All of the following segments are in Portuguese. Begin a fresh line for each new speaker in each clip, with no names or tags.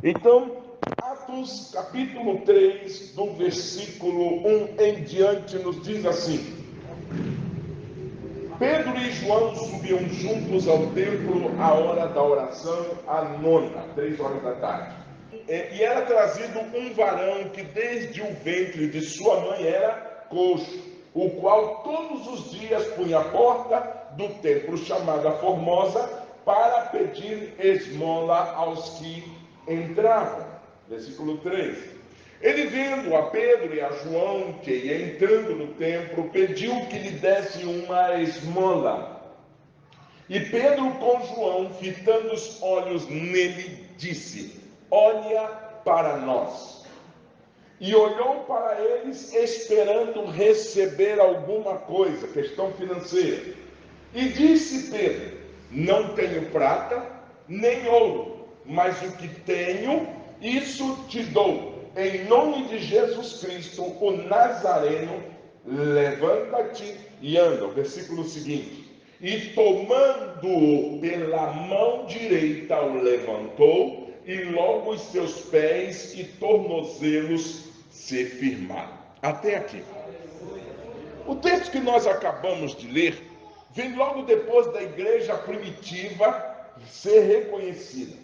Então, Atos capítulo 3, do versículo 1 em diante, nos diz assim: Pedro e João subiam juntos ao templo à hora da oração, à nona, 3 horas da tarde. E era trazido um varão que desde o ventre de sua mãe era coxo, o qual todos os dias punha a porta do templo chamada Formosa para pedir esmola aos que entravam. Versículo 3. Ele, vendo a Pedro e a João que ia entrando no templo, pediu que lhe desse uma esmola. E Pedro, com João, fitando os olhos nele, disse: Olha para nós. E olhou para eles, esperando receber alguma coisa, questão financeira. E disse Pedro: Não tenho prata, nem ouro, mas o que tenho, isso te dou. Em nome de Jesus Cristo, o Nazareno, levanta-te e anda. O versículo seguinte. E tomando-o pela mão direita, o levantou, e logo os seus pés e tornozelos se firmaram. Até aqui. O texto que nós acabamos de ler vem logo depois da igreja primitiva ser reconhecida.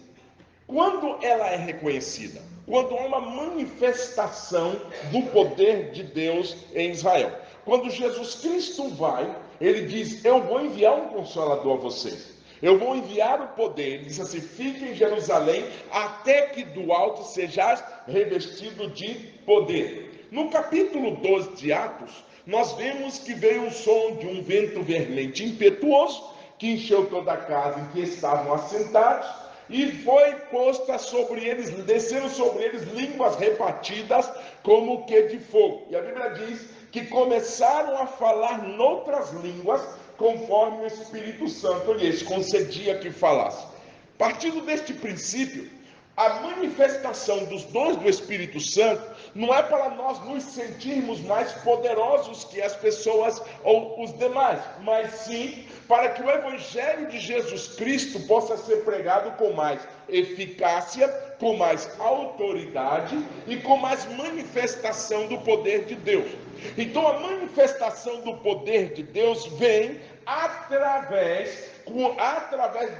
Quando ela é reconhecida? Quando há uma manifestação do poder de Deus em Israel. Quando Jesus Cristo vai, ele diz: Eu vou enviar um consolador a vocês. Eu vou enviar o poder. Ele diz assim: Fique em Jerusalém até que do alto sejais revestido de poder. No capítulo 12 de Atos, nós vemos que veio o som de um vento vermente impetuoso que encheu toda a casa em que estavam assentados, e foi posta sobre eles, desceram sobre eles línguas repartidas como que de fogo. E a Bíblia diz que começaram a falar noutras línguas, conforme o Espírito Santo lhes concedia que falasse. Partindo deste princípio, a manifestação dos dons do Espírito Santo não é para nós nos sentirmos mais poderosos que as pessoas ou os demais, mas sim para que o Evangelho de Jesus Cristo possa ser pregado com mais eficácia, com mais autoridade e com mais manifestação do poder de Deus. Então a manifestação do poder de Deus vem através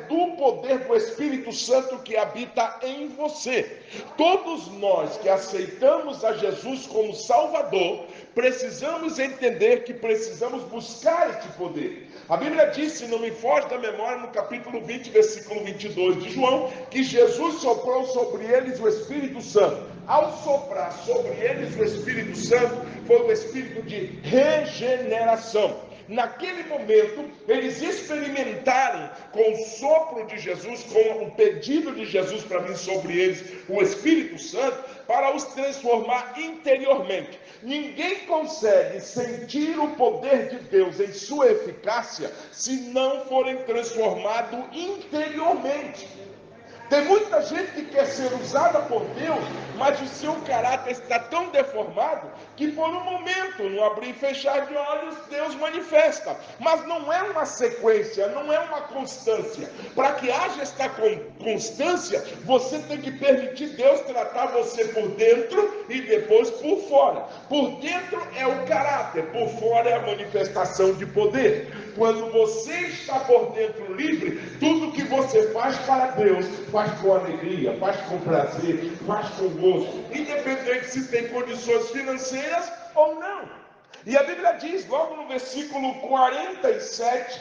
do poder do Espírito Santo que habita em você. Todos nós que aceitamos a Jesus como Salvador, precisamos entender que precisamos buscar este poder. A Bíblia diz, se não me foge da memória, no capítulo 20, versículo 22 de João, que Jesus soprou sobre eles o Espírito Santo. Ao soprar sobre eles o Espírito Santo, foi o Espírito de regeneração. Naquele momento, eles experimentaram com o sopro de Jesus, com o pedido de Jesus para vir sobre eles o Espírito Santo, para os transformar interiormente. Ninguém consegue sentir o poder de Deus em sua eficácia se não forem transformados interiormente. Tem muita gente que quer ser usada por Deus, mas o seu caráter está tão deformado que por um momento, no abrir e fechar de olhos, Deus manifesta. Mas não é uma sequência, não é uma constância. Para que haja esta constância, você tem que permitir Deus tratar você por dentro e depois por fora. Por dentro é o caráter, por fora é a manifestação de poder. Quando você está por dentro livre, tudo que você faz para Deus, faz com alegria, faz com prazer, faz com gosto, independente se tem condições financeiras ou não. E a Bíblia diz, logo no versículo 47,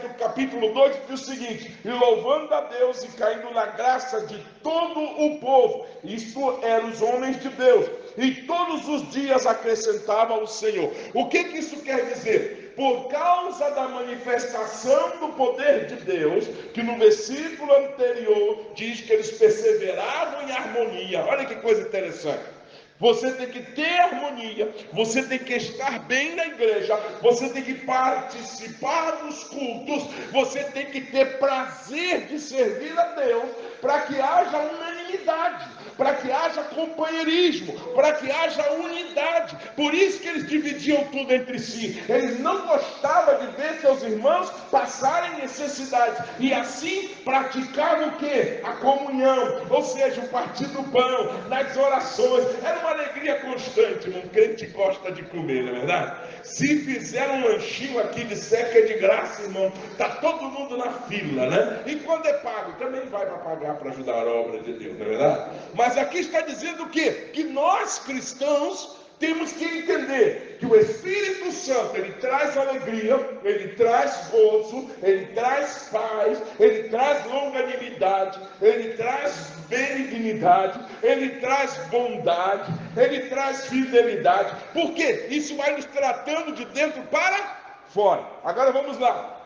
do capítulo 2, diz o seguinte: e louvando a Deus e caindo na graça de todo o povo, isto eram os homens de Deus, e todos os dias acrescentava o Senhor. O que isso quer dizer? Por causa da manifestação do poder de Deus, que no versículo anterior diz que eles perseveravam em harmonia. Olha que coisa interessante. Você tem que ter harmonia, você tem que estar bem na igreja, você tem que participar dos cultos, você tem que ter prazer de servir a Deus, para que haja unanimidade unidade, para que haja companheirismo, para que haja unidade. Por isso que eles dividiam tudo entre si. Eles não gostavam de ver seus irmãos passarem necessidade, e assim praticavam o quê? A comunhão, ou seja, o partir do pão, nas orações. Era uma alegria constante. Um crente gosta de comer, não é verdade? Se fizer um lanchinho aqui, disser que é de graça, irmão, está todo mundo na fila, né? E quando é pago, também vai para pagar para ajudar a obra de Deus, não é verdade? Mas aqui está dizendo o quê? Que nós cristãos temos que entender que o Espírito Santo, ele traz alegria, ele traz gozo, ele traz paz, ele traz longanimidade, ele traz benignidade, ele traz bondade, ele traz fidelidade. Por quê? Isso vai nos tratando de dentro para fora. Agora vamos lá.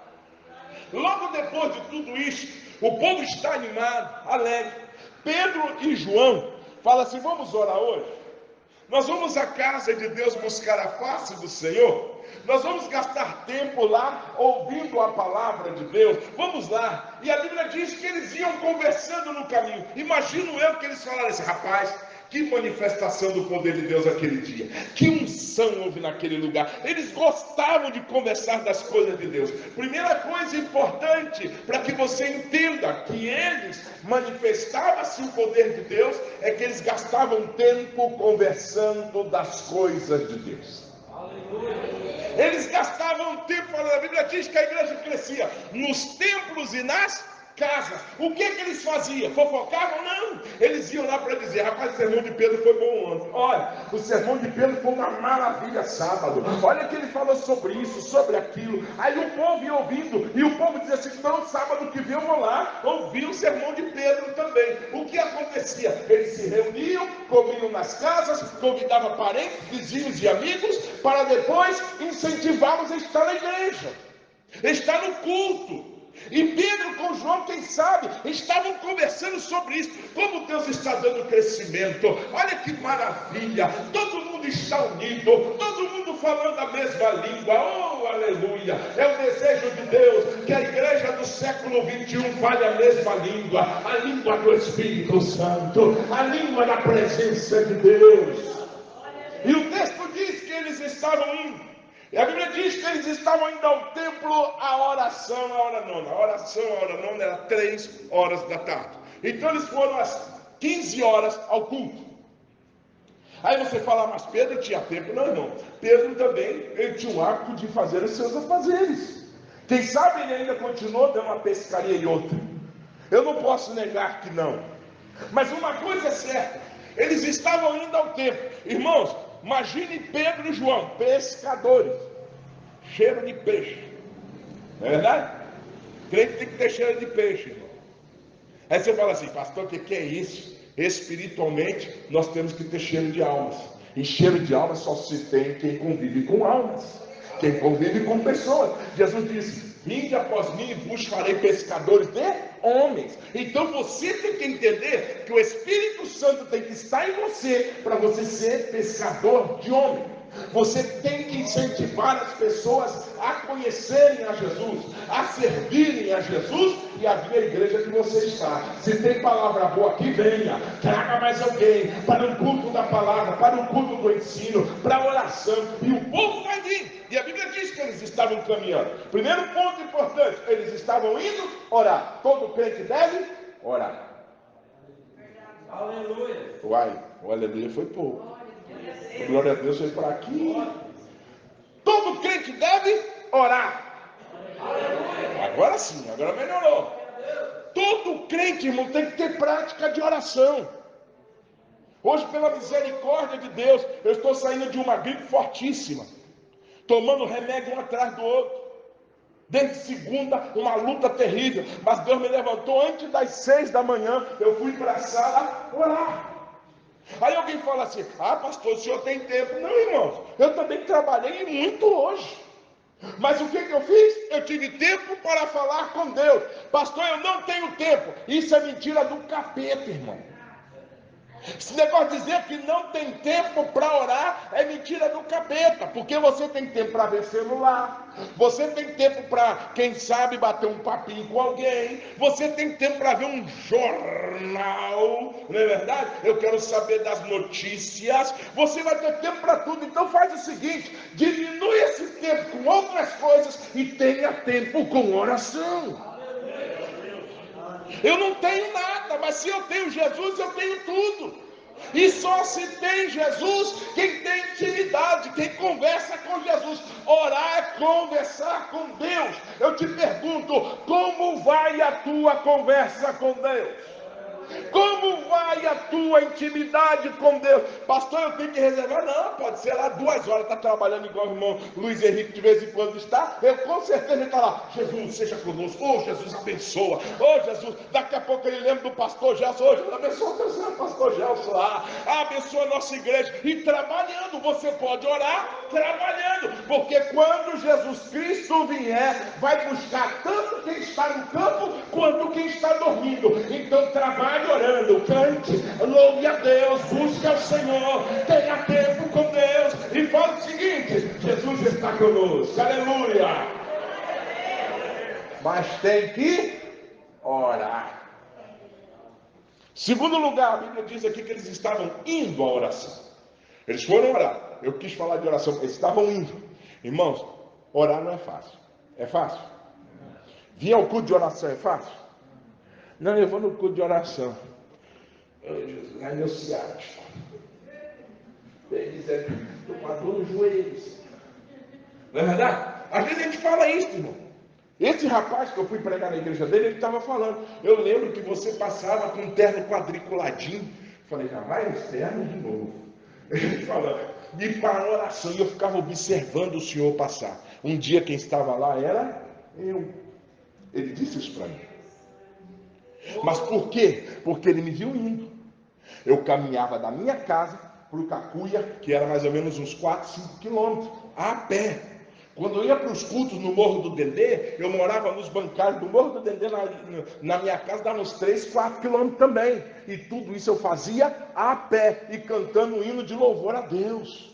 Logo depois de tudo isso, o povo está animado, alegre. Pedro e João falam assim: vamos orar hoje? Nós vamos à casa de Deus buscar a face do Senhor? Nós vamos gastar tempo lá ouvindo a palavra de Deus? Vamos lá. E a Bíblia diz que eles iam conversando no caminho. Imagino eu que eles falaram assim: rapaz, que manifestação do poder de Deus aquele dia, que unção houve naquele lugar. Eles gostavam de conversar das coisas de Deus. Primeira coisa importante para que você entenda que eles manifestavam-se o poder de Deus é que eles gastavam tempo conversando das coisas de Deus. Eles gastavam tempo, a Bíblia diz que a igreja crescia nos templos e nas casas. O que eles faziam? Fofocavam? Não. Eles iam lá para dizer: rapaz, o sermão de Pedro foi bom ontem. Olha, o sermão de Pedro foi uma maravilha sábado. Olha que ele falou sobre isso, sobre aquilo. Aí o povo ia ouvindo, e o povo dizia assim: não, sábado que vem eu vou lá ouvir o sermão de Pedro também. O que acontecia? Eles se reuniam, comiam nas casas, convidavam parentes, vizinhos e amigos, para depois incentivá-los a estar na igreja, estar no culto. E Pedro com João, quem sabe, estavam conversando sobre isso. Como Deus está dando crescimento. Olha que maravilha. Todo mundo está unido, todo mundo falando a mesma língua. Oh, aleluia. É o desejo de Deus que a igreja do século 21 fale a mesma língua. A língua do Espírito Santo, a língua da presença de Deus. E o texto diz que eles estavam indo. E a Bíblia diz que eles estavam indo ao templo, a oração, a hora nona. A oração, a hora nona era 3 horas da tarde. Então eles foram às 15 horas ao culto. Aí você fala: mas Pedro tinha tempo? Não, irmão. Pedro também, ele tinha o hábito de fazer os seus afazeres. Quem sabe ele ainda continuou dando uma pescaria e outra. Eu não posso negar que não. Mas uma coisa é certa: eles estavam indo ao templo. Irmãos, imagine Pedro e João, pescadores, cheiro de peixe. Não é verdade? Crente tem que ter cheiro de peixe, irmão. Aí você fala assim: pastor, o que é isso? Espiritualmente, nós temos que ter cheiro de almas. E cheiro de almas só se tem quem convive com almas, quem convive com pessoas. Jesus disse: vinde após mim e vos farei pescadores de homens. Então você tem que entender que o Espírito Santo tem que estar em você para você ser pescador de homens. Você tem que incentivar as pessoas a conhecerem a Jesus, a servirem a Jesus e a vir à igreja que você está. Se tem palavra boa aqui, venha, traga mais alguém para o culto da palavra, para o culto do ensino, para a oração, e o povo vai vir. E a Bíblia diz que eles estavam caminhando. Primeiro ponto importante: eles estavam indo orar. Todo crente deve orar. Aleluia. Uai, o aleluia foi pouco. Glória a Deus, foi para aqui. Todo crente deve orar. Agora sim, agora melhorou. Todo crente, irmão, tem que ter prática de oração. Hoje, pela misericórdia de Deus, eu estou saindo de uma gripe fortíssima, tomando remédio um atrás do outro. Desde segunda, uma luta terrível. Mas Deus me levantou antes das 6 da manhã. Eu fui para a sala orar. Aí alguém fala assim: ah, pastor, o senhor tem tempo? Não, irmãos, eu também trabalhei muito hoje. Mas o que eu fiz? Eu tive tempo para falar com Deus. Pastor, eu não tenho tempo. Isso é mentira do capeta, irmão. Esse negócio de dizer que não tem tempo para orar é mentira do capeta, porque você tem tempo para ver celular, você tem tempo para, quem sabe, bater um papinho com alguém, você tem tempo para ver um jornal, não é verdade? Eu quero saber das notícias, você vai ter tempo para tudo. Então faz o seguinte, diminui esse tempo com outras coisas e tenha tempo com oração. Eu não tenho nada, mas se eu tenho Jesus, eu tenho tudo. E só se tem Jesus quem tem intimidade, quem conversa com Jesus. Orar é conversar com Deus. Eu te pergunto, como vai a tua conversa com Deus? Como vai a tua intimidade com Deus? Pastor, eu tenho que reservar? Não, pode ser lá 2 horas, está trabalhando igual o irmão Luiz Henrique de vez em quando está. Eu com certeza está lá. Jesus, seja conosco. Oh, Jesus, abençoa. Oh, Jesus, daqui a pouco ele lembra do pastor Gelson. Oh, Jesus, abençoa o teu pastor Gelson lá. Abençoa a nossa igreja. E trabalhando, você pode orar trabalhando. Porque quando Jesus Cristo vier, vai buscar tanto quem está no campo, quanto quem está dormindo. Então trabalhe orando, cante, louve a Deus, busque ao Senhor, tenha tempo com Deus e fale o seguinte: Jesus está conosco, aleluia. Mas tem que orar. Segundo lugar, a Bíblia diz aqui que eles estavam indo à oração. Eles foram orar. Eu quis falar de oração, eles estavam indo. Irmãos, orar não é fácil. É fácil? Vir ao culto de oração é fácil? Não, eu vou no culto de oração. Oh, Jesus, é meu ciático. Ele diz, estou com a dor nos joelhos. Não é verdade? Às vezes a gente fala isso, irmão. Esse rapaz que eu fui pregar na igreja dele, ele estava falando. Eu lembro que você passava com um terno quadriculadinho. Falei, já vai esse terno de novo. Ele falando, e para oração, e eu ficava observando o senhor passar. Um dia quem estava lá era eu. Ele disse isso para mim. Mas por quê? Porque ele me viu indo. Eu caminhava da minha casa para o Cacuia, que era mais ou menos uns 4, 5 quilômetros, a pé. Quando eu ia para os cultos no Morro do Dendê, eu morava nos bancários do Morro do Dendê, na minha casa, dava uns 3, 4 quilômetros também. E tudo isso eu fazia a pé e cantando um hino de louvor a Deus.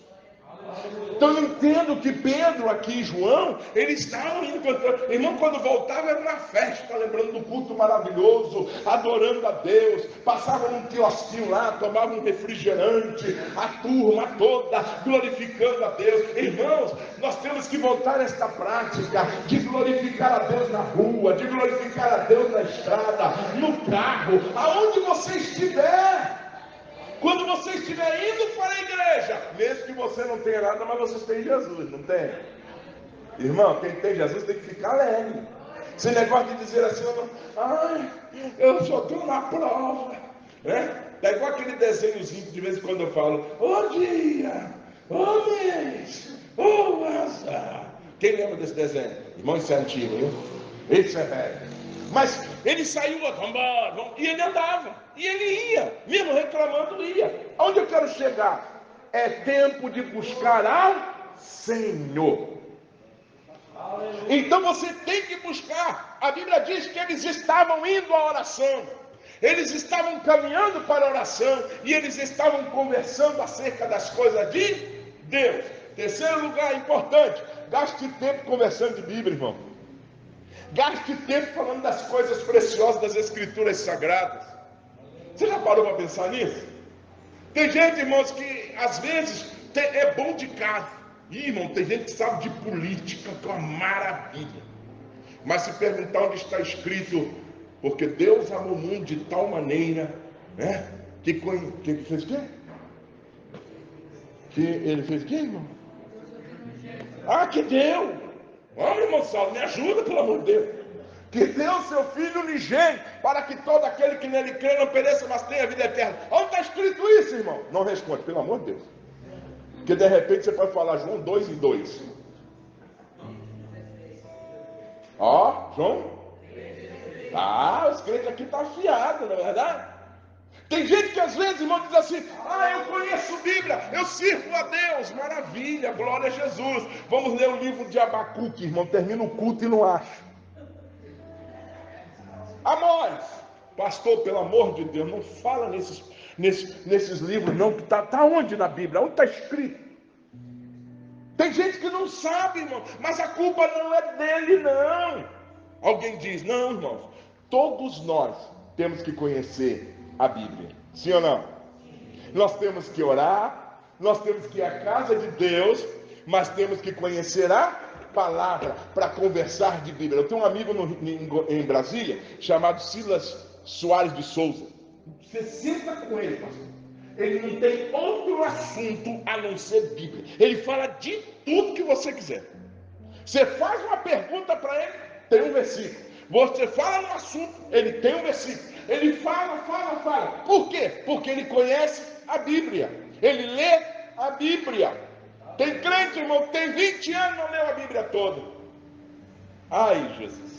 Então eu entendo que Pedro aqui e João, eles estavam indo cantando. Irmão, quando voltava era uma festa, lembrando do culto maravilhoso, adorando a Deus. Passavam num quiosquinho lá, tomavam um refrigerante, a turma toda glorificando a Deus. Irmãos, nós temos que voltar a esta prática de glorificar a Deus na rua, de glorificar a Deus na estrada, no carro, aonde você estiver. Quando você estiver indo para a igreja, mesmo que você não tenha nada, mas você tem Jesus, não tem? Irmão, quem tem Jesus tem que ficar alegre. Esse negócio de dizer assim, eu só estou na prova, né? É igual aquele desenhozinho de vez em quando eu falo, ô dia, ô mês, ô azar. Quem lembra desse desenho? Irmão, isso é antigo, viu? Isso é velho. Mas ele saiu, vamos embora, e ele andava, e ele ia, mesmo reclamando, ia. Aonde eu quero chegar? É tempo de buscar ao Senhor. Então você tem que buscar. A Bíblia diz que eles estavam indo à oração, eles estavam caminhando para a oração, e eles estavam conversando acerca das coisas de Deus. Terceiro lugar importante, gaste tempo conversando de Bíblia, irmão. Gaste tempo falando das coisas preciosas das Escrituras Sagradas. Você já parou para pensar nisso? Tem gente, irmãos, que às vezes é bom de casa. Irmão, tem gente que sabe de política, que é uma maravilha. Mas se perguntar onde está escrito, porque Deus amou o mundo de tal maneira, né? Que fez o quê? Que ele fez o quê, irmão? Que deu! Vamos, irmão Saulo, me ajuda, pelo amor de Deus. Que deu seu Filho unigênito, para que todo aquele que nele crê não pereça, mas tenha vida eterna. Onde está escrito isso, irmão? Não responde, pelo amor de Deus. Porque de repente você pode falar João 2:2. João? Os crentes aqui estão afiados, não é verdade? Tem gente que às vezes, irmão, diz assim, eu conheço Bíblia, eu sirvo a Deus, maravilha, glória a Jesus. Vamos ler o livro de Abacuque, irmão, termina o culto e não acho. Amós, Pastor, pelo amor de Deus, não fala nesses livros não, que está onde na Bíblia? Onde está escrito? Tem gente que não sabe, irmão, mas a culpa não é dele, não. Alguém diz, não, irmãos, todos nós temos que conhecer a Bíblia. Sim ou não? Nós temos que orar, nós temos que ir à casa de Deus, mas temos que conhecer a palavra para conversar de Bíblia. Eu tenho um amigo em Brasília chamado Silas Soares de Souza. Você senta com ele, pastor. Ele não tem outro assunto a não ser Bíblia. Ele fala de tudo que você quiser. Você faz uma pergunta para ele, tem um versículo. Você fala um assunto, ele tem um versículo. Ele fala. Por quê? Porque ele conhece a Bíblia. Ele lê a Bíblia. Tem crente, irmão, que tem 20 anos e não leu a Bíblia toda. Ai, Jesus.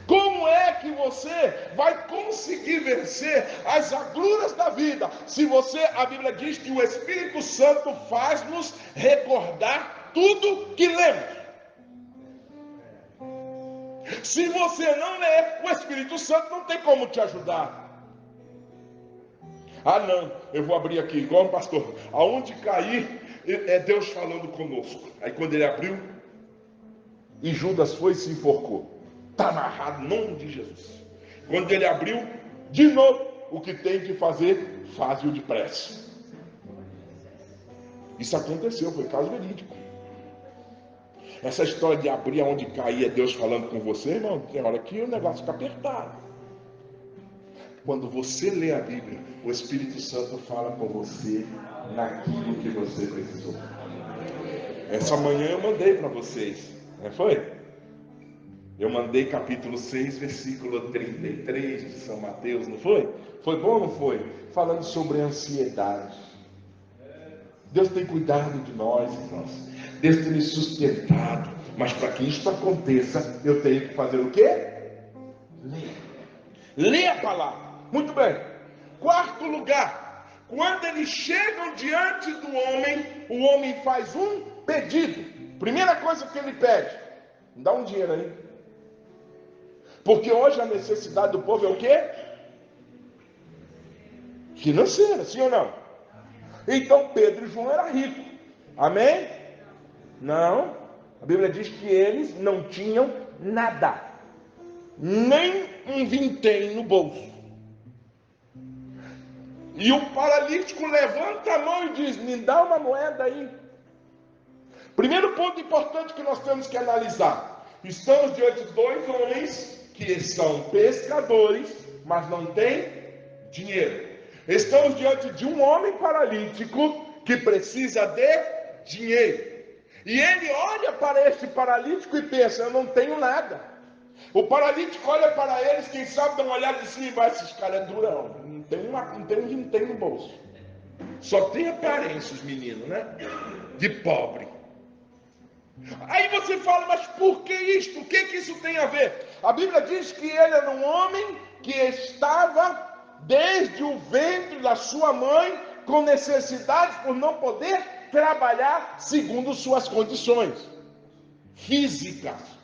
Como é que você vai conseguir vencer as agruras da vida? Se a Bíblia diz que o Espírito Santo faz-nos recordar tudo que lemos. Se você não ler, o Espírito Santo não tem como te ajudar. Ah não, eu vou abrir aqui, igual um pastor. Aonde cair, é Deus falando conosco. Aí quando ele abriu, e Judas foi e se enforcou. Está amarrado, em nome de Jesus. Quando ele abriu, de novo, o que tem que fazer, faz-o depressa. Isso aconteceu, foi caso verídico. Essa história de abrir aonde cair é Deus falando com você, irmão, tem hora que o negócio fica apertado. Quando você lê a Bíblia, o Espírito Santo fala com você naquilo que você precisou. Essa manhã eu mandei para vocês, não foi? Eu mandei capítulo 6, versículo 33 de São Mateus, não foi? Foi bom ou não foi? Falando sobre ansiedade. Deus tem cuidado de nós, irmãos. Deus tem me sustentado. Mas para que isso aconteça, eu tenho que fazer o quê? Ler. Ler a palavra. Muito bem. Quarto lugar. Quando eles chegam diante do homem, o homem faz um pedido. Primeira coisa que ele pede. Dá um dinheiro aí. Porque hoje a necessidade do povo é o quê? Financeira, sim ou não? Então Pedro e João eram ricos. Amém? Não. A Bíblia diz que eles não tinham nada. Nem um vintém no bolso. E o paralítico levanta a mão e diz, me dá uma moeda aí. Primeiro ponto importante que nós temos que analisar. Estamos diante de dois homens que são pescadores, mas não têm dinheiro. Estamos diante de um homem paralítico que precisa de dinheiro. E ele olha para esse paralítico e pensa, eu não tenho nada. O paralítico olha para eles, quem sabe dá uma olhada de cima e vai, esses caras é durão, não tem no bolso. Só tem aparência os meninos, né? De pobre. Aí você fala, mas por que isto? O que isso tem a ver? A Bíblia diz que ele era um homem que estava desde o ventre da sua mãe com necessidades por não poder trabalhar segundo suas condições físicas.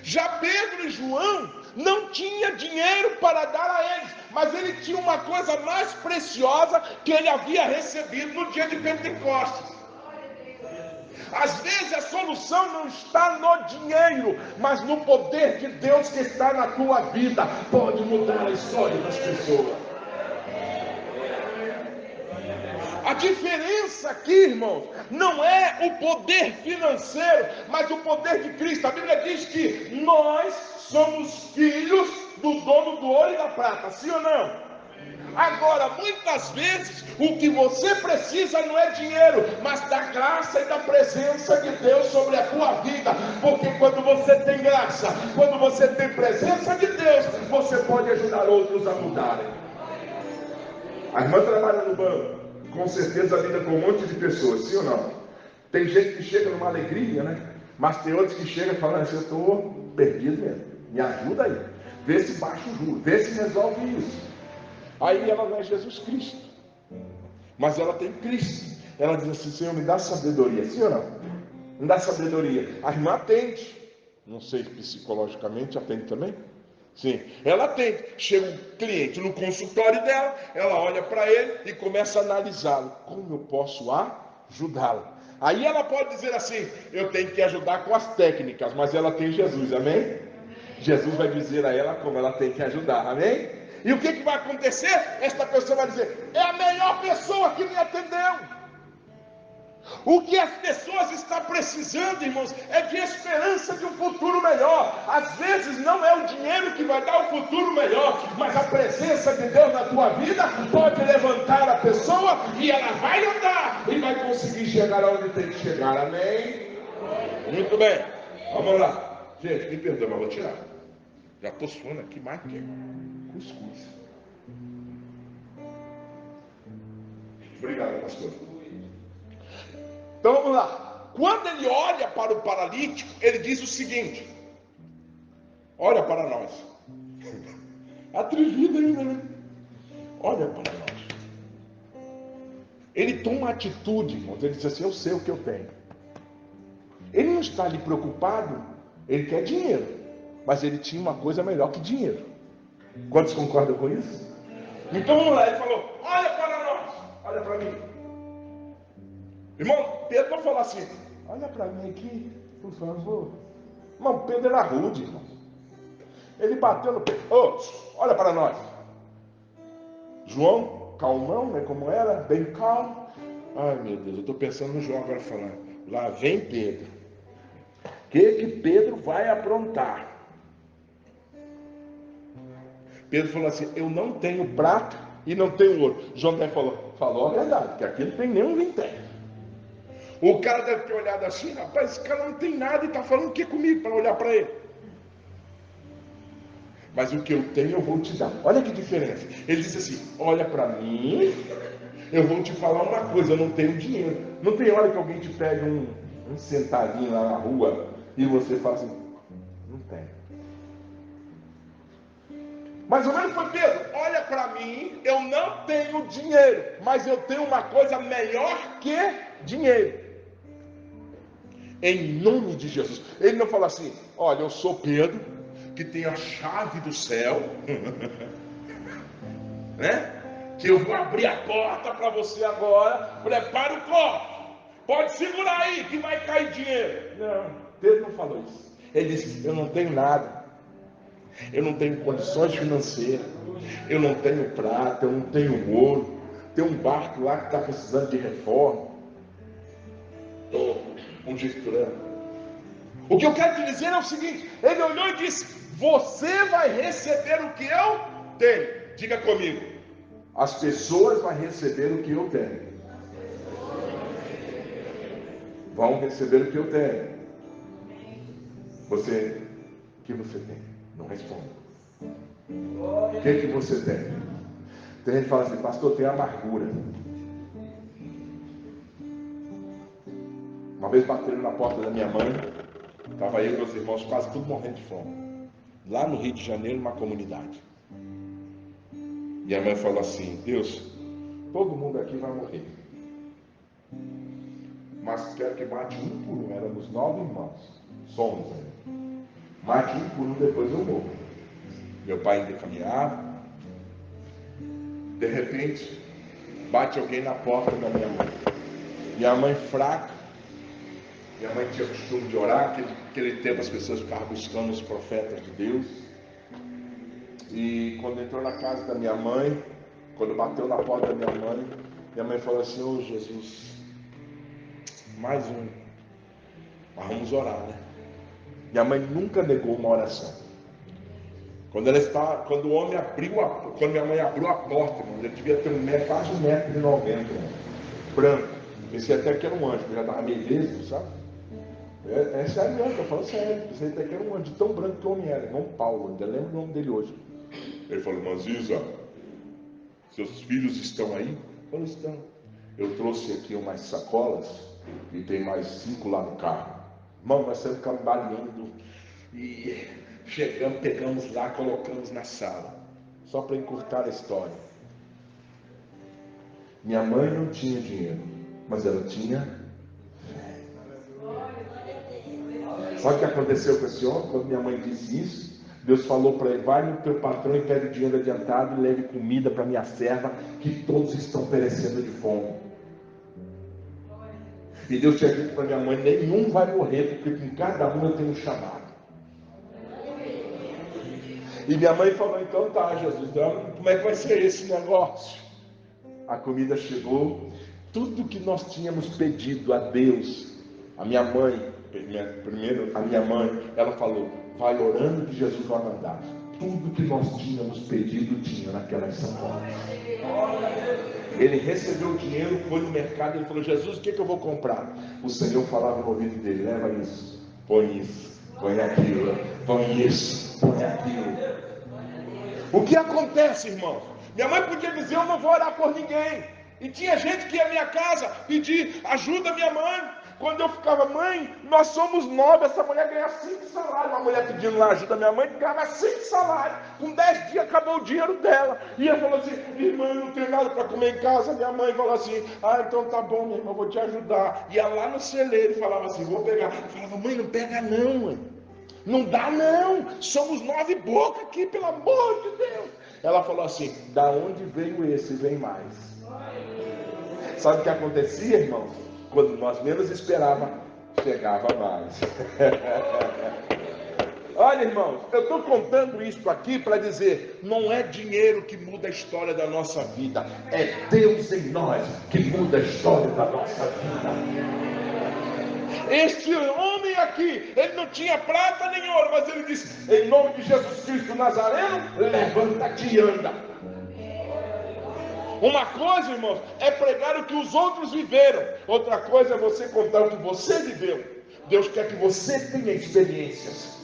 Já Pedro e João não tinha dinheiro para dar a eles, mas ele tinha uma coisa mais preciosa que ele havia recebido no dia de Pentecostes. Às vezes a solução não está no dinheiro, mas no poder de Deus que está na tua vida. Pode mudar a história das pessoas. A diferença aqui, irmãos, não é o poder financeiro, mas o poder de Cristo. A Bíblia diz que nós somos filhos do dono do ouro e da prata, sim ou não? Agora, muitas vezes, o que você precisa não é dinheiro, mas da graça e da presença de Deus sobre a tua vida. Porque quando você tem graça, quando você tem presença de Deus, você pode ajudar outros a mudarem. A irmã trabalha no banco, com certeza lida com um monte de pessoas, sim ou não? Tem gente que chega numa alegria, né? Mas tem outros que chegam falando assim, eu estou perdido mesmo, me ajuda aí. Vê se baixa o juro, vê se resolve isso. Aí ela não é Jesus Cristo, mas ela tem Cristo. Ela diz assim, Senhor, me dá sabedoria, sim ou não? Me dá sabedoria. A irmã atende, não sei, psicologicamente atende também. Sim, ela tem. Chega um cliente no consultório dela, ela olha para ele e começa a analisá-lo. Como eu posso ajudá-lo? Aí ela pode dizer assim, eu tenho que ajudar com as técnicas, mas ela tem Jesus, amém? Jesus vai dizer a ela como ela tem que ajudar, amém? E o que vai acontecer? Esta pessoa vai dizer, é a melhor pessoa que me atendeu. O que as pessoas estão precisando, irmãos, é de esperança de um futuro melhor. Às vezes não é o dinheiro que vai dar o futuro melhor, mas a presença de Deus na tua vida pode levantar a pessoa e ela vai andar e vai conseguir chegar onde tem que chegar, amém? Muito bem, vamos lá. Gente, me perdoa, mas vou tirar. Já estou suando aqui mais que cuscuz. Obrigado, pastor. Então vamos lá. Quando ele olha para o paralítico, ele diz o seguinte: olha para nós. Atrevido ainda, né? Olha para nós. Ele toma uma atitude, irmãos. Ele diz assim: eu sei o que eu tenho. Ele não está ali preocupado. Ele quer dinheiro. Mas ele tinha uma coisa melhor que dinheiro. Quantos concordam com isso? Então vamos lá. Ele falou: olha para nós. Olha para mim. Irmão, Pedro não falou assim: olha para mim aqui, por favor. Irmão, Pedro era rude, irmão. Ele bateu no peito. Olha para nós. João, calmão, né? Como era, bem calmo. Ai, meu Deus, eu estou pensando no João agora falando. Lá vem Pedro. O que Pedro vai aprontar? Pedro falou assim: eu não tenho prata e não tenho ouro. João até falou a verdade, porque aqui não tem nenhum vintém. O cara deve ter olhado assim: rapaz, esse cara não tem nada e está falando o que comigo para olhar para ele? Mas o que eu tenho eu vou te dar. Olha que diferença. Ele disse assim: olha para mim, eu vou te falar uma coisa, eu não tenho dinheiro. Não tem hora que alguém te pede um centavinho lá na rua e você fala assim: não tem. Mais ou menos foi Pedro: olha para mim, eu não tenho dinheiro, mas eu tenho uma coisa melhor que dinheiro. Em nome de Jesus. Ele não fala assim: olha, eu sou Pedro, que tem a chave do céu, né? Que eu vou abrir a porta para você agora. Prepara o copo, pode segurar aí que vai cair dinheiro. Não, Pedro não falou isso. Ele disse: eu não tenho nada, eu não tenho condições financeiras, eu não tenho prata, eu não tenho ouro, tem um barco lá que está precisando de reforma, estou conjecturando. O que eu quero te dizer é o seguinte: ele olhou e disse: você vai receber o que eu tenho. Diga comigo: as pessoas vão receber o que eu tenho. Vão receber o que eu tenho. Você, o que você tem? Não responda. O que você tem? Tem gente que fala assim: pastor, tem amargura. Uma vez bateram na porta da minha mãe. Estava eu e meus irmãos quase tudo morrendo de fome. Lá no Rio de Janeiro, numa comunidade. E a mãe falou assim: Deus, todo mundo aqui vai morrer, mas quero que mate um por um. Éramos 9 irmãos. Somos ainda. Mate um por um, depois eu morro. Meu pai ainda caminhava. De repente, bate alguém na porta da minha mãe. E a mãe fraca. Minha mãe tinha costume de orar. Aquele tempo as pessoas ficavam buscando os profetas de Deus. E quando entrou na casa da minha mãe, quando bateu na porta da minha mãe falou assim: ô Jesus, mais um. Mas vamos orar, né? Minha mãe nunca negou uma oração. Quando o homem abriu quando minha mãe abriu a porta, irmão, ele devia ter quase 1,90 m, branco. Pensei até que era um anjo, porque já estava meio vesgo, sabe? É sério mesmo, eu falo sério. Pensei até que era um anjo, tão branco que o homem era, irmão Paulo, ainda lembro o nome dele hoje. Ele falou: irmã Ziza, seus filhos estão aí? Eu falei: estão. Eu trouxe aqui umas sacolas e tem mais 5 lá no carro. Irmão, nós estamos cambaleando e chegamos, pegamos lá, colocamos na sala. Só para encurtar a história. Minha mãe não tinha dinheiro, mas ela tinha fé. Sabe o que aconteceu com esse homem quando minha mãe disse isso? Deus falou para ele: vai no teu patrão e pede dinheiro adiantado e leve comida para minha serva, que todos estão perecendo de fome. E Deus tinha dito para minha mãe: nenhum vai morrer, porque com cada um eu tenho um chamado. E minha mãe falou: então tá, Jesus, como é que vai ser esse negócio? A comida chegou, tudo que nós tínhamos pedido a Deus. A minha mãe, primeiro a minha mãe, ela falou: vai orando que Jesus vai mandar. Tudo que nós tínhamos pedido tinha naquelas sacolas. Ele recebeu o dinheiro, foi no mercado e falou: Jesus, o que eu vou comprar? O Senhor falava no ouvido dele: leva isso, põe aquilo, põe isso, põe aquilo. O que acontece, irmão? Minha mãe podia dizer: eu não vou orar por ninguém. E tinha gente que ia à minha casa pedir ajuda à minha mãe. Quando eu ficava: mãe, nós somos 9, essa mulher ganha 5 salários. Uma mulher pedindo lá ajuda à minha mãe, ganhava 5 salários. Com 10 dias acabou o dinheiro dela. E ela falou assim: irmã, não tem nada para comer em casa. Minha mãe falou assim: ah, então tá bom, minha irmã, vou te ajudar. Ia lá no celeiro e falava assim: vou pegar. Eu falava: mãe, não pega não, mãe. Não dá não, somos 9 bocas aqui, pelo amor de Deus. Ela falou assim: da onde veio esse, vem mais. Sabe o que acontecia, irmãos? Quando nós menos esperávamos, chegava mais. Olha, irmãos, eu estou contando isso aqui para dizer: não é dinheiro que muda a história da nossa vida, é Deus em nós que muda a história da nossa vida. Este homem aqui, ele não tinha prata nem ouro, mas ele disse: em nome de Jesus Cristo Nazareno, levanta-te e anda. Uma coisa, irmãos, é pregar o que os outros viveram, outra coisa é você contar o que você viveu. Deus quer que você tenha experiências.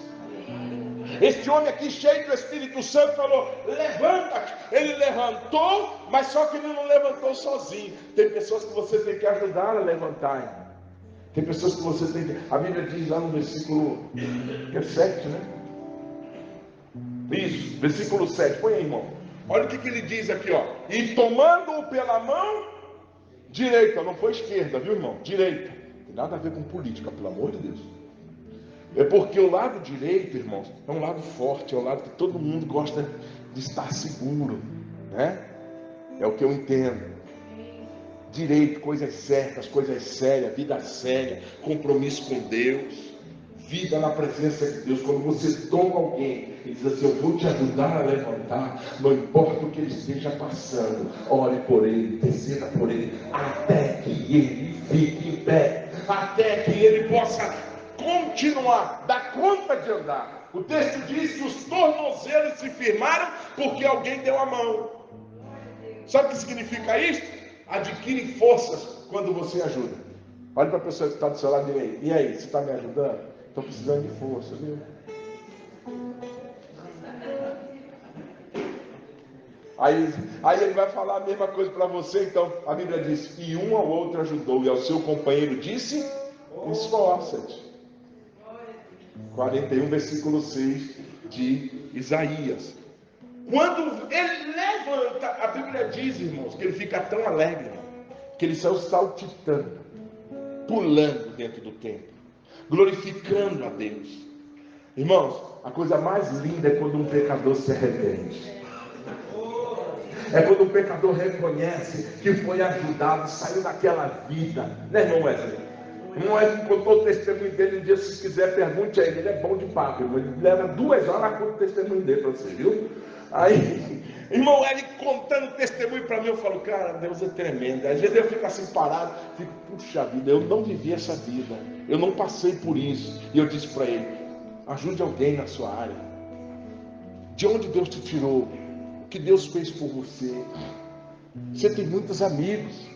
Este homem aqui, cheio do Espírito Santo, falou: levanta-te. Ele levantou, mas só que ele não levantou sozinho. Tem pessoas que você tem que ajudar a levantar. Tem pessoas que você tem que... A Bíblia diz lá no versículo 7, né? Isso, versículo 7. Põe aí, irmão. Olha o que ele diz aqui, ó. E tomando-o pela mão direita, não foi esquerda, viu, irmão? Direita. Não tem nada a ver com política, pelo amor de Deus. É porque o lado direito, irmãos, é um lado forte, é um lado que todo mundo gosta de estar seguro, né? É o que eu entendo. Direito, coisas certas, coisas sérias, vida séria, compromisso com Deus, vida na presença de Deus. Quando você toma alguém e diz assim: eu vou te ajudar a levantar, não importa o que ele esteja passando, ore por ele, interceda por ele, até que ele fique em pé, até que ele possa continuar, dar conta de andar. O texto diz que os tornozelos se firmaram porque alguém deu a mão. Sabe o que significa isso? Adquire forças quando você ajuda. Olha para a pessoa que está do seu lado e diga: e aí, você está me ajudando? Estou precisando de força, viu? Aí ele vai falar a mesma coisa para você. Então a Bíblia diz: e um ao outro ajudou, e ao seu companheiro disse: esforça-te. 41, versículo 6 de Isaías. Quando ele levanta, a Bíblia diz, irmãos, que ele fica tão alegre, que ele saiu saltitando, pulando dentro do templo, glorificando a Deus. Irmãos, a coisa mais linda é quando um pecador se arrepende. É quando um pecador reconhece que foi ajudado, saiu daquela vida, né, irmão Wesley? O irmão Wesley contou o testemunho dele. Um dia, se quiser, pergunte a ele. Ele é bom de papo, irmão. Ele leva 2 horas a contar o testemunho dele para você, viu? Aí, irmão, ele contando testemunho para mim, eu falo: cara, Deus é tremendo. Às vezes eu fico assim parado, fico: puxa vida, eu não vivi essa vida, eu não passei por isso. E eu disse para ele: ajude alguém na sua área. De onde Deus te tirou? O que Deus fez por você? Você tem muitos amigos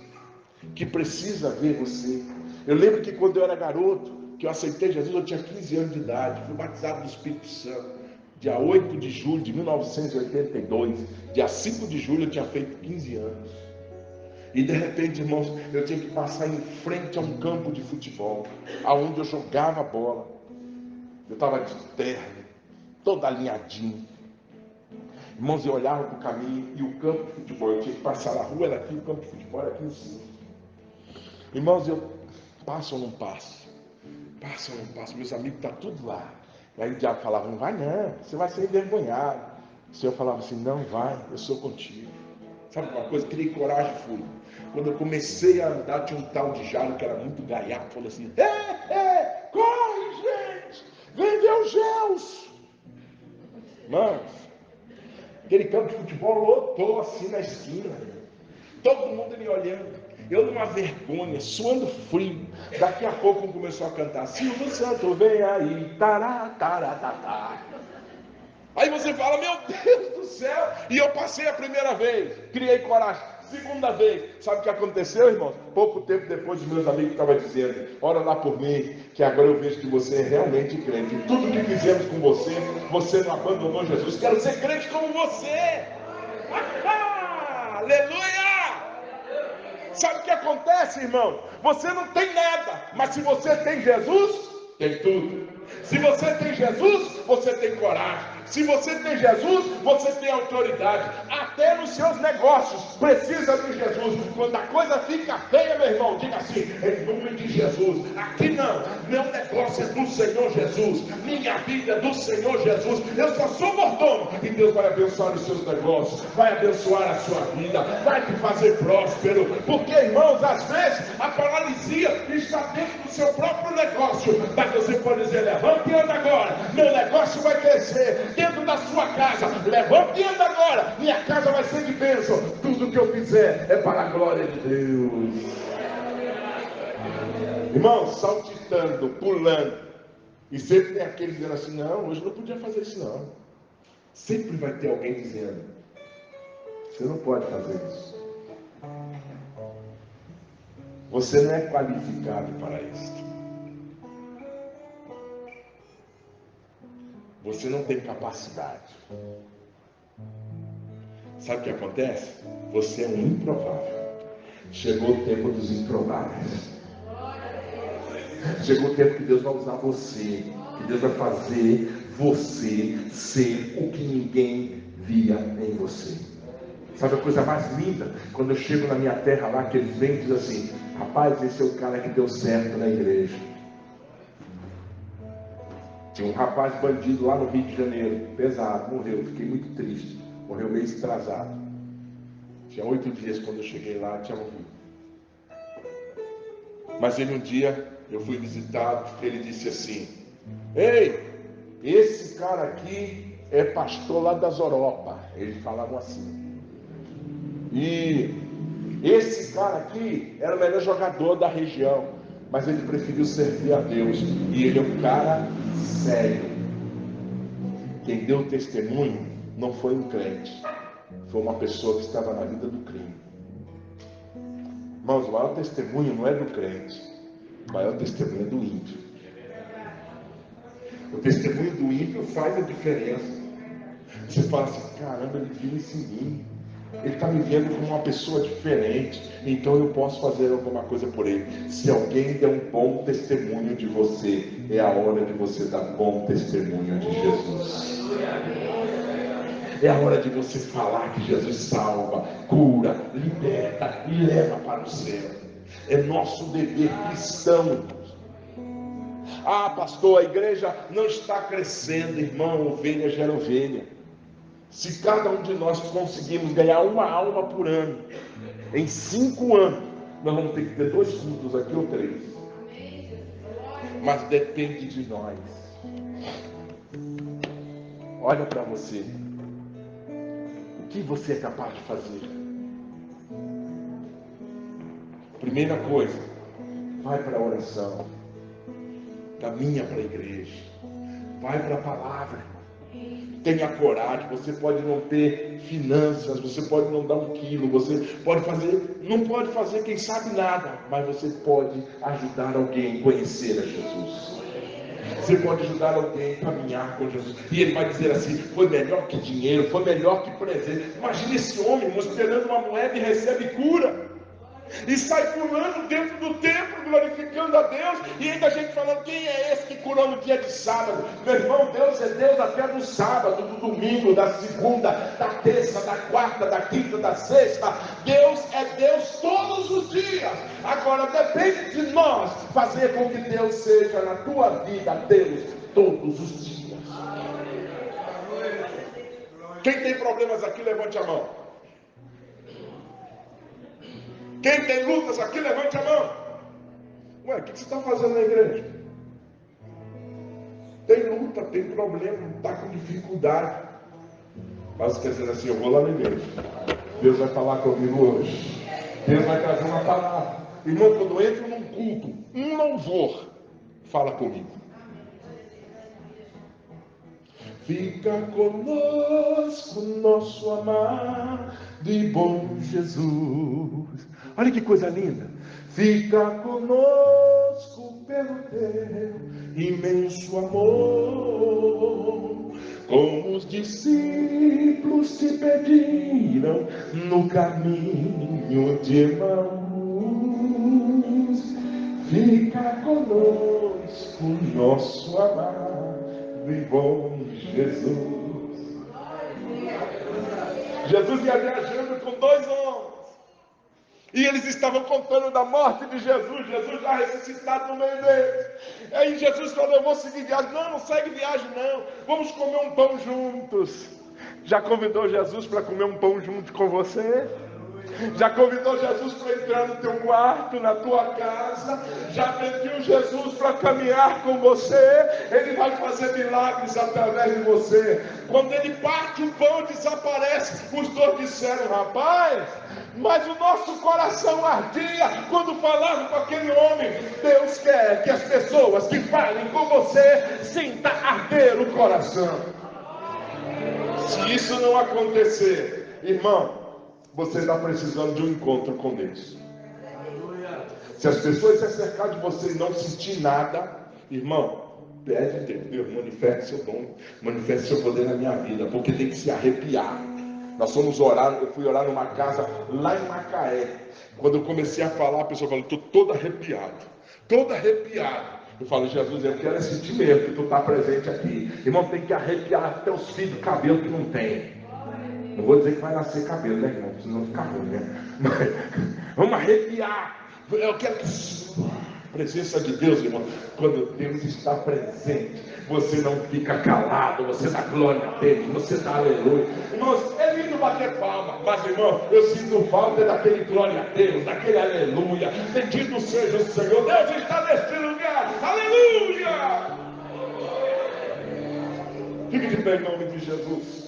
que precisam ver você. Eu lembro que quando eu era garoto, que eu aceitei Jesus, eu tinha 15 anos de idade, fui batizado no Espírito Santo. Dia 8 de julho de 1982, dia 5 de julho eu tinha feito 15 anos. E de repente, irmãos, eu tinha que passar em frente a um campo de futebol, aonde eu jogava bola. Eu estava de terno, todo alinhadinho. Irmãos, eu olhava para o caminho e o campo de futebol, eu tinha que passar, a rua era aqui, o campo de futebol era aqui em cima. Irmãos, eu passo ou não passo? Passo ou não passo? Meus amigos estão tudo lá. E aí o diabo falava, não vai não, você vai ser envergonhado. O Senhor falava assim, não vai, eu sou contigo. Sabe uma coisa? Criei coragem e fui. Quando eu comecei a andar, tinha um tal de Jairo que era muito gaiato, falou assim, corre gente, vem ver o Gelson. Mano, aquele campo de futebol lotou assim na esquina, todo mundo me olhando. Eu numa vergonha, suando frio. Daqui a pouco começou a cantar Silvio Santos, vem aí, tará, tará, tará. Aí você fala, meu Deus do céu. E eu passei a primeira vez, criei coragem. Segunda vez, sabe o que aconteceu, irmãos? Pouco tempo depois, os meus amigos estavam dizendo, ora lá por mim, que agora eu vejo que você é realmente crente. Tudo que fizemos com você, você não abandonou Jesus. Quero ser crente como você. Aleluia! Sabe o que acontece, irmão? Você não tem nada, mas se você tem Jesus, tem tudo. Se você tem Jesus, você tem coragem. Se você tem Jesus, você tem autoridade. Até nos seus negócios, precisa de Jesus. Quando a coisa fica feia, meu irmão, diga assim, em nome de Jesus. Aqui não, meu negócio é do Senhor Jesus. Minha vida é do Senhor Jesus. Eu só sou mordomo. E Deus vai abençoar os seus negócios. Vai abençoar a sua vida. Vai te fazer próspero. Porque, irmãos, às vezes, a paralisia está dentro do seu próprio negócio. Mas você pode dizer, levante e anda agora. Meu negócio vai crescer. Dentro da sua casa, levante e anda agora. Minha casa vai ser de bênção. Tudo que eu fizer é para a glória de Deus. Irmão, saltitando, pulando. E sempre tem aquele dizendo assim, não, hoje não podia fazer isso não. Sempre vai ter alguém dizendo, você não pode fazer isso. Você não é qualificado para isso. Você não tem capacidade. Sabe o que acontece? Você é um improvável. Chegou o tempo dos improváveis. Chegou o tempo que Deus vai usar você. Que Deus vai fazer você ser o que ninguém via em você. Sabe a coisa mais linda? Quando eu chego na minha terra lá, que eles vêm e dizem assim, rapaz, esse é o cara que deu certo na igreja. Tinha um rapaz bandido lá no Rio de Janeiro, pesado, morreu, fiquei muito triste. Morreu meio atrasado. Tinha 8 dias quando eu cheguei lá, tinha morrido. Mas ele um dia, eu fui visitado, ele disse assim, ei, esse cara aqui é pastor lá das Europa. Eles falavam assim. E esse cara aqui era o melhor jogador da região, mas ele preferiu servir a Deus. E ele é um cara sério. Quem deu testemunho não foi um crente, foi uma pessoa que estava na vida do crime. Irmãos, o maior testemunho não é do crente, o maior testemunho é do ímpio. O testemunho do ímpio faz a diferença. Você fala assim, caramba, ele viu isso em mim. Ele está me vendo como uma pessoa diferente, então eu posso fazer alguma coisa por ele. Se alguém der um bom testemunho de você, é a hora de você dar bom testemunho de Jesus. É a hora de você falar que Jesus salva, cura, liberta e leva para o céu. É nosso dever cristão. Ah, pastor, a igreja não está crescendo, irmão. Ovelha gera ovelha. Se cada um de nós conseguirmos ganhar uma alma por ano, em 5 anos, nós vamos ter que ter 2 cultos aqui ou 3. Mas depende de nós. Olha para você. O que você é capaz de fazer? Primeira coisa, vai para a oração. Caminha para a igreja. Vai para a palavra. Tenha coragem. Você pode não ter finanças, você pode não dar 1 quilo, você pode fazer, não pode fazer quem sabe nada, mas você pode ajudar alguém a conhecer a Jesus. Você pode ajudar alguém a caminhar com Jesus. E ele vai dizer assim, foi melhor que dinheiro, foi melhor que presente. Imagina esse homem esperando uma moeda e recebe cura. E sai pulando dentro do templo, glorificando a Deus. E ainda a gente falando, quem é esse que curou no dia de sábado? Meu irmão, Deus é Deus até no sábado, do domingo, da segunda, da terça, da quarta, da quinta, da sexta. Deus é Deus todos os dias. Agora depende de nós fazer com que Deus seja na tua vida Deus todos os dias. Quem tem problemas aqui, levante a mão. Quem tem lutas aqui, levante a mão. Ué, o que você está fazendo na igreja? Tem luta, tem problema, está com dificuldade. Mas quer dizer assim, eu vou lá na igreja. Deus vai falar comigo hoje. Deus vai trazer uma palavra. Irmão, quando eu entro num culto, um louvor, fala comigo. Fica conosco, nosso amado e bom Jesus. Olha que coisa linda. Fica conosco pelo teu imenso amor. Como os discípulos te pediram no caminho de Emaús. Fica conosco, nosso amado e bom Jesus. Jesus ia viajando com 2 homens. E eles estavam contando da morte de Jesus. Jesus já ressuscitado no meio deles. Aí Jesus falou, eu vou seguir viagem. Não, não segue viagem não. Vamos comer um pão juntos. Já convidou Jesus para comer um pão junto com você? Já convidou Jesus para entrar no teu quarto, na tua casa? Já pediu Jesus para caminhar com você? Ele vai fazer milagres através de você. Quando ele parte o pão, desaparece. Os 2 disseram, rapaz, mas o nosso coração ardia quando falava com aquele homem. Deus quer que as pessoas que falem com você sintam arder o coração. Se isso não acontecer, irmão, você está precisando de um encontro com Deus. Se as pessoas se acercarem de você e não sentir nada, irmão, pede a Deus, manifeste seu dom, manifeste seu poder na minha vida, porque tem que se arrepiar. Nós fomos orar, eu fui orar numa casa lá em Macaé. Quando eu comecei a falar, a pessoa falou, estou todo arrepiado, todo arrepiado. Eu falo, Jesus, eu quero sentir mesmo que tu está presente aqui. Irmão, tem que arrepiar até os fios do cabelo que não tem. Não vou dizer que vai nascer cabelo, né, irmão? Senão fica ruim, né? Mas, vamos arrepiar. Eu quero que a presença de Deus, irmão, quando Deus está presente, você não fica calado, você dá glória a Deus, você dá aleluia. Irmãos, é lindo bater palma, mas, irmão, eu sinto falta daquele glória a Deus, daquele aleluia. Bendito seja o Senhor. Deus está neste lugar. Aleluia! Fique de pé em nome de Jesus.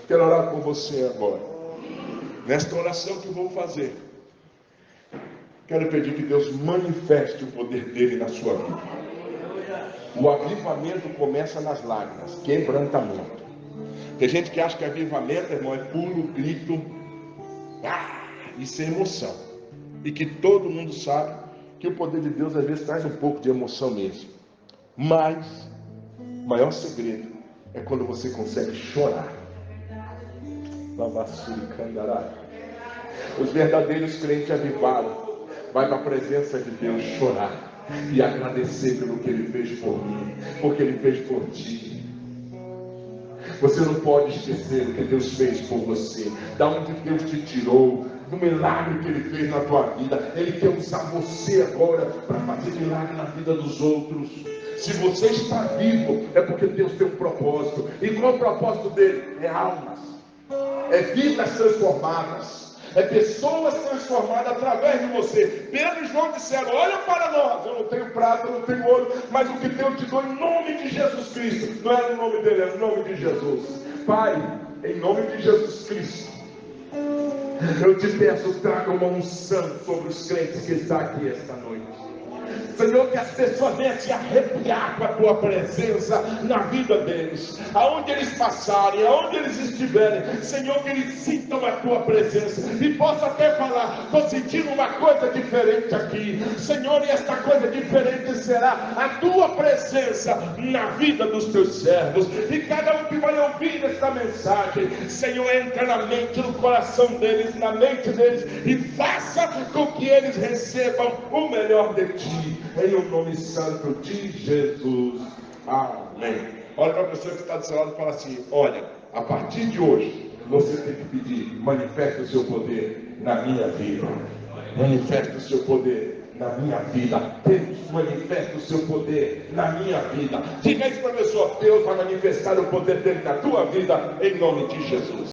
Quero orar com você agora. Nesta oração que eu vou fazer, quero pedir que Deus manifeste o poder dele na sua vida. O avivamento começa nas lágrimas, quebrantamento. Tem gente que acha que avivamento, irmão, é pulo, grito, isso é emoção. E que todo mundo sabe que o poder de Deus às vezes traz um pouco de emoção mesmo. Mas o maior segredo é quando você consegue chorar. Os verdadeiros crentes avivados vai para a presença de Deus chorar e agradecer pelo que ele fez por mim, porque ele fez por ti. Você não pode esquecer o que Deus fez por você, da onde Deus te tirou, do milagre que ele fez na tua vida. Ele quer usar você agora para fazer milagre na vida dos outros. Se você está vivo, é porque Deus tem um propósito. E qual é o propósito dele? É almas, é vidas transformadas, é pessoas transformadas através de você. Pedro e João disseram, olha para nós, eu não tenho prata, eu não tenho ouro, mas o que Deus te deu em nome de Jesus Cristo. Não é no nome dele, é no nome de Jesus. Pai, em nome de Jesus Cristo, eu te peço, traga uma unção sobre os crentes que estão aqui esta noite. Senhor, que as pessoas venham se arrepiar com a tua presença na vida deles, aonde eles passarem, aonde eles estiverem. Senhor, que eles sintam a tua presença e possam até falar, estou sentindo uma coisa diferente aqui, Senhor, e esta coisa diferente será a tua presença na vida dos teus servos. E cada um que vai ouvir esta mensagem, Senhor, entra na mente, no coração deles, na mente deles, e faça com que eles recebam o melhor de ti, em o nome santo de Jesus. Amém. Olha para a pessoa que está do seu lado e fala assim, olha, a partir de hoje, você tem que pedir, manifeste o seu poder na minha vida, manifeste o seu poder na minha vida. Deus manifesta o seu poder na minha vida. Diga isso para a pessoa: Deus vai manifestar o poder dele na tua vida, em nome de Jesus.